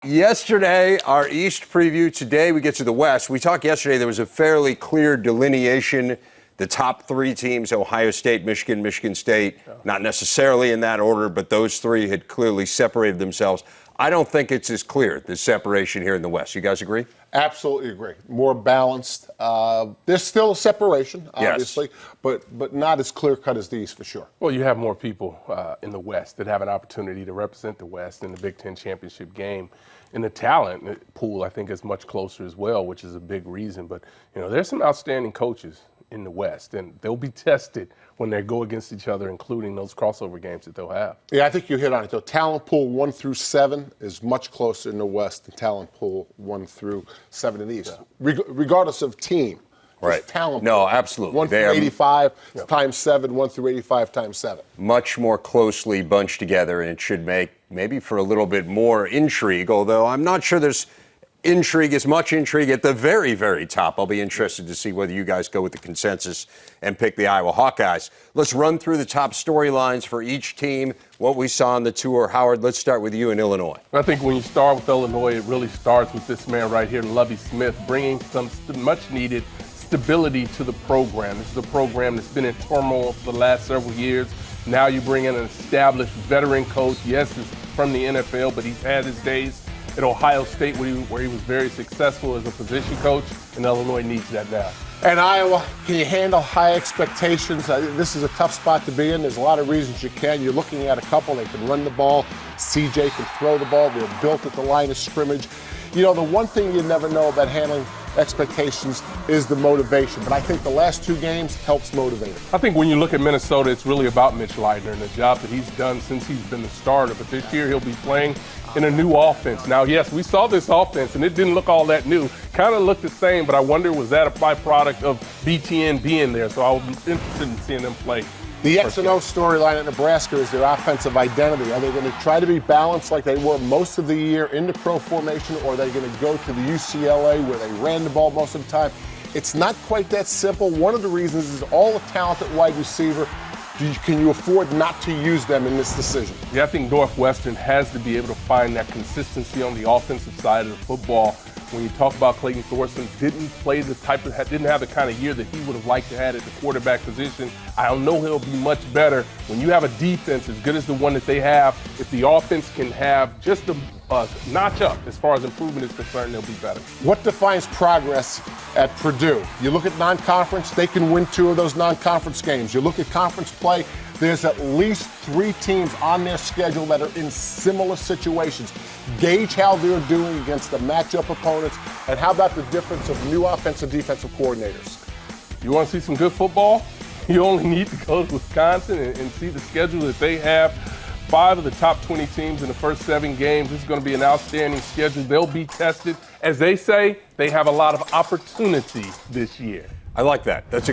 Yesterday, our East preview. Today, we get to the West. We talked yesterday, there was a fairly clear delineation. The top three teams, Ohio State, Michigan, Michigan State, not necessarily in that order, but those three had clearly separated themselves. I don't think it's as clear, the separation here in the West. You guys agree? Absolutely agree. More balanced. There's still a separation, obviously, yes, but not as clear-cut as the East for sure. Well, you have more people in the West that have an opportunity to represent the West in the Big Ten championship game. And the talent pool, I think, is much closer as well, which is a big reason. But, you know, there's some outstanding coaches in the West, and they'll be tested when they go against each other, including those crossover games that they'll have. Yeah, I think you hit on it, though. Talent pool 1 through 7 is much closer in the West than talent pool 1 through 7 in the East, regardless of team. Right. Talent no, pool. absolutely. 1 through 85 times 7, 1 through 85 times 7. Much more closely bunched together, and it should make maybe for a little bit more intrigue, although I'm not sure there's much intrigue at the very, very top. I'll be interested to see whether you guys go with the consensus and pick the Iowa Hawkeyes. Let's run through the top storylines for each team, what we saw on the tour. Howard, let's start with you in Illinois. I think when you start with Illinois, it really starts with this man right here, Lovie Smith, bringing some much-needed stability to the program. This is a program that's been in turmoil for the last several years. Now you bring in an established veteran coach. Yes, he's from the NFL, but he's had his days at Ohio State where he was very successful as a position coach, and Illinois needs that now. And Iowa, can you handle high expectations? This is a tough spot to be in. There's a lot of reasons you can. You're looking at a couple. They can run the ball. CJ can throw the ball. They're built at the line of scrimmage. You know, the one thing you never know about handling expectations is the motivation. But I think the last 2 games helps motivate him. I think when you look at Minnesota, it's really about Mitch Leitner and the job that he's done since he's been the starter. But this year he'll be playing in a new offense. Now, yes, we saw this offense, and it didn't look all that new. Kind of looked the same, but I wonder, was that a byproduct of BTN being there? So I was interested in seeing them play. The X and O storyline at Nebraska is their offensive identity. Are they going to try to be balanced like they were most of the year in the pro formation, or are they going to go to the UCLA where they ran the ball most of the time? It's not quite that simple. One of the reasons is all the talent at wide receiver. Can you afford not to use them in this decision? Yeah, I think Northwestern has to be able to find that consistency on the offensive side of the football. When you talk about Clayton Thorson, didn't have the kind of year that he would have liked to have at the quarterback position. I don't know he'll be much better. When you have a defense as good as the one that they have, if the offense can have just a notch up as far as improvement is concerned, they'll be better. What defines progress at Purdue? You look at non-conference, they can win 2 of those non-conference games. You look at conference play, there's at least 3 teams on their schedule that are in similar situations. Gauge how they're doing against the matchup opponents, and how about the difference of new offensive and defensive coordinators? You want to see some good football? You only need to go to Wisconsin and see the schedule that they have. 5 of the top 20 teams in the first 7 games. This is going to be an outstanding schedule. They'll be tested. As they say, they have a lot of opportunity this year. I like that. That's a